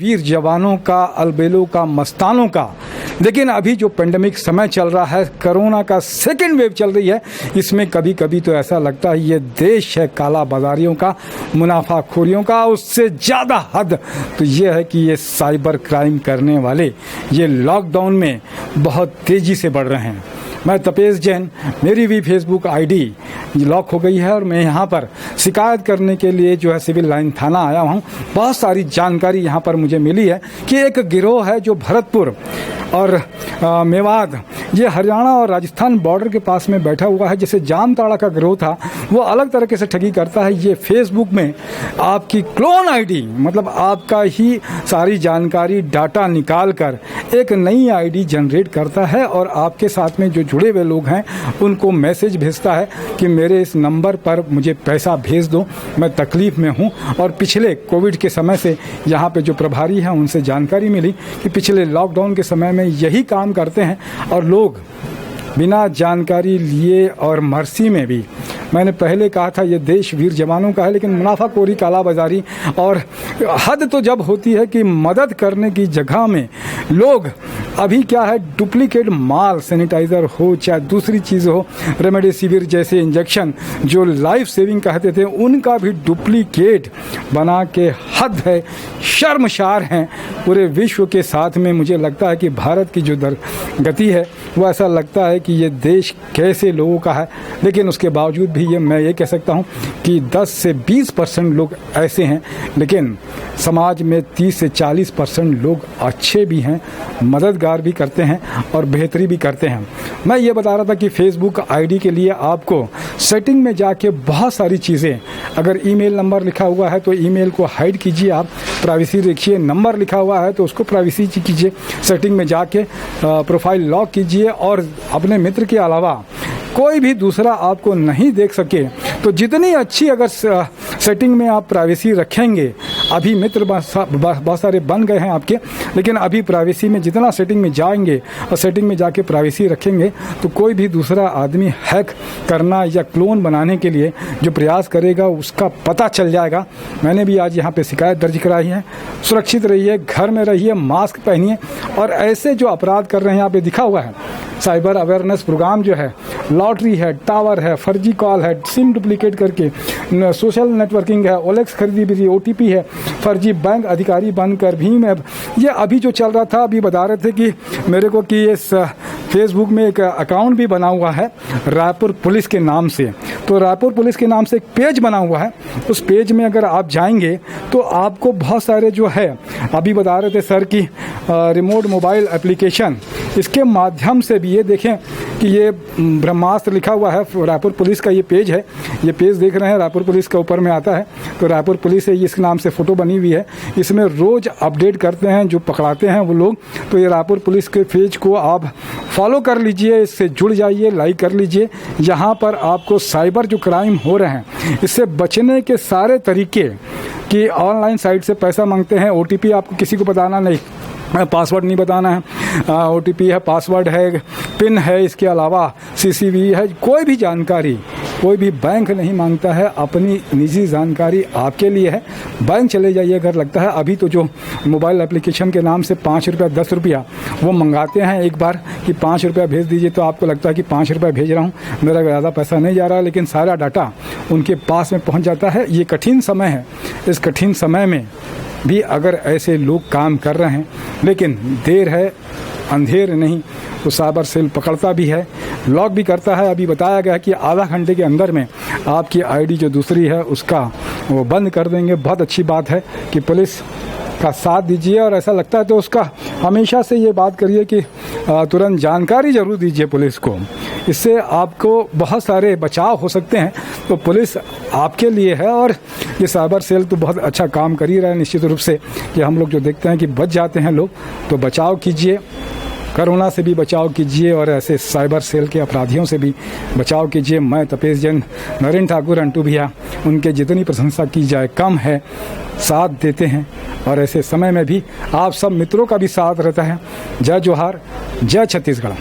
वीर जवानों का, अलबेलों का, मस्तानों का। लेकिन अभी जो पेंडेमिक समय चल रहा है, कोरोना का सेकेंड वेव चल रही है, इसमें कभी कभी तो ऐसा लगता है ये देश है काला बाजारियों का, मुनाफाखोरियों का। उससे ज़्यादा हद तो ये है कि ये साइबर क्राइम करने वाले ये लॉकडाउन में बहुत तेज़ी से बढ़ रहे हैं। मैं तपेश जैन, मेरी भी फेसबुक आईडी लॉक हो गई है और मैं यहाँ पर शिकायत करने के लिए जो है सिविल लाइन थाना आया हूँ। बहुत सारी जानकारी यहाँ पर मुझे मिली है कि एक गिरोह है जो भरतपुर और मेवात, ये हरियाणा और राजस्थान बॉर्डर के पास में बैठा हुआ है। जैसे जामताड़ा का गिरोह था, वो अलग तरीके से ठगी करता है। ये फेसबुक में आपकी क्लोन आईडी, मतलब आपका ही सारी जानकारी डाटा निकाल कर एक नई आईडी जनरेट करता है और आपके साथ में जो जुड़े हुए लोग हैं उनको मैसेज भेजता है कि मेरे इस नंबर पर मुझे पैसा भेज दो, मैं तकलीफ़ में हूँ। और पिछले कोविड के समय से यहाँ पे जो प्रभारी हैं उनसे जानकारी मिली कि पिछले लॉकडाउन के समय में यही काम करते हैं और लोग बिना जानकारी लिए और मर्सी में भी, मैंने पहले कहा था ये देश वीर जवानों का है, लेकिन मुनाफाखोरी, कालाबाजारी और हद तो जब होती है कि मदद करने की जगह में लोग अभी क्या है, डुप्लीकेट माल, सैनिटाइज़र हो चाहे दूसरी चीज़ हो, रेमडेसिविर जैसे इंजेक्शन जो लाइफ सेविंग कहते थे, उनका भी डुप्लीकेट बना के हद है, शर्मसार हैं पूरे विश्व के साथ में। मुझे लगता है कि भारत की जो गति है वो ऐसा लगता है कि ये देश कैसे लोगों का है। लेकिन उसके बावजूद भी मैं ये कह सकता हूँ कि 10 से 20% लोग ऐसे हैं, लेकिन समाज में 30 से 40% लोग अच्छे भी हैं, मददगार भी करते हैं और बेहतरी भी करते हैं। मैं ये बता रहा था कि फेसबुक आईडी के लिए आपको सेटिंग में जाके बहुत सारी चीज़ें, अगर ईमेल नंबर लिखा हुआ है तो ईमेल को हाइड कीजिए, आप प्राइवेसी रखिए। नंबर लिखा हुआ है तो उसको प्राइवेसी कीजिए, सेटिंग में जाके प्रोफाइल लॉक कीजिए और अपने मित्र के अलावा कोई भी दूसरा आपको नहीं देख सके तो जितनी अच्छी अगर सेटिंग में आप प्राइवेसी रखेंगे, अभी मित्र बहुत सारे बन गए हैं आपके, लेकिन अभी प्राइवेसी में जितना सेटिंग में जाएंगे और सेटिंग में जाके प्राइवेसी रखेंगे तो कोई भी दूसरा आदमी हैक करना या क्लोन बनाने के लिए जो प्रयास करेगा उसका पता चल जाएगा। मैंने भी आज यहाँ पे शिकायत दर्ज कराई है। सुरक्षित रहिए, घर में रहिए, मास्क पहनिए और ऐसे जो अपराध कर रहे हैं यहाँ पे दिखा हुआ है, साइबर अवेयरनेस प्रोग्राम जो है, लॉटरी है, टावर है, फर्जी कॉल है, सिम डुप्लीकेट करके सोशल नेटवर्किंग है, ओलेक्स खरीदी बिक्री, ओटीपी है, फर्जी बैंक अधिकारी बनकर भीम ऐप, ये अभी जो चल रहा था, अभी बता रहे थे कि मेरे को कि इस फेसबुक में एक अकाउंट भी बना हुआ है रायपुर पुलिस के नाम से। तो रायपुर पुलिस के नाम से एक पेज बना हुआ है, उस पेज में अगर आप जाएंगे तो आपको बहुत सारे जो है, अभी बता रहे थे सर की रिमोट मोबाइल एप्लीकेशन, इसके माध्यम से भी ये देखें कि ये ब्रह्मास्त्र लिखा हुआ है, रायपुर पुलिस का ये पेज है, ये पेज देख रहे हैं रायपुर पुलिस का ऊपर में आता है, तो रायपुर पुलिस है, इस नाम से फ़ोटो बनी हुई है। इसमें रोज़ अपडेट करते हैं जो पकड़ाते हैं वो लोग। तो ये रायपुर पुलिस के पेज को आप फॉलो कर लीजिए, इससे जुड़ जाइए, लाइक कर लीजिए। यहाँ पर आपको साइबर जो क्राइम हो रहे हैं इससे बचने के सारे तरीके, कि ऑनलाइन साइट से पैसा मांगते हैं, ओटीपी आपको किसी को बताना नहीं, पासवर्ड नहीं बताना है, ओटीपी है, पासवर्ड है, पिन है, इसके अलावा सीसीवी है, कोई भी जानकारी कोई भी बैंक नहीं मांगता है। अपनी निजी जानकारी आपके लिए है। बैंक चले जाइए अगर लगता है। अभी तो जो मोबाइल एप्लीकेशन के नाम से 5 रुपया 10 रुपया वो मंगाते हैं एक बार कि 5 रुपया भेज दीजिए, तो आपको लगता है कि 5 रुपया भेज रहा हूँ, मेरा ज़्यादा पैसा नहीं जा रहा, लेकिन सारा डाटा उनके पास में पहुँच जाता है। ये कठिन समय है, इस कठिन समय में भी अगर ऐसे लोग काम कर रहे हैं, लेकिन देर है अंधेर नहीं, तो साइबर सेल पकड़ता भी है, लॉक भी करता है। अभी बताया गया कि आधा घंटे के अंदर में आपकी आईडी जो दूसरी है उसका वो बंद कर देंगे। बहुत अच्छी बात है कि पुलिस का साथ दीजिए, और ऐसा लगता है तो उसका हमेशा से ये बात करिए कि तुरंत जानकारी ज़रूर दीजिए पुलिस को, इससे आपको बहुत सारे बचाव हो सकते हैं। तो पुलिस आपके लिए है और ये साइबर सेल तो बहुत अच्छा काम कर ही रहा है निश्चित रूप से, कि हम लोग जो देखते हैं कि बच जाते हैं लोग, तो बचाव कीजिए, कोरोना से भी बचाव कीजिए और ऐसे साइबर सेल के अपराधियों से भी बचाव कीजिए। मैं तपेश जैन, नरेंद्र ठाकुर, अंटू भैया, उनके जितनी प्रशंसा की जाए कम है, साथ देते हैं और ऐसे समय में भी आप सब मित्रों का भी साथ रहता है। जय जोहार, जय छत्तीसगढ़।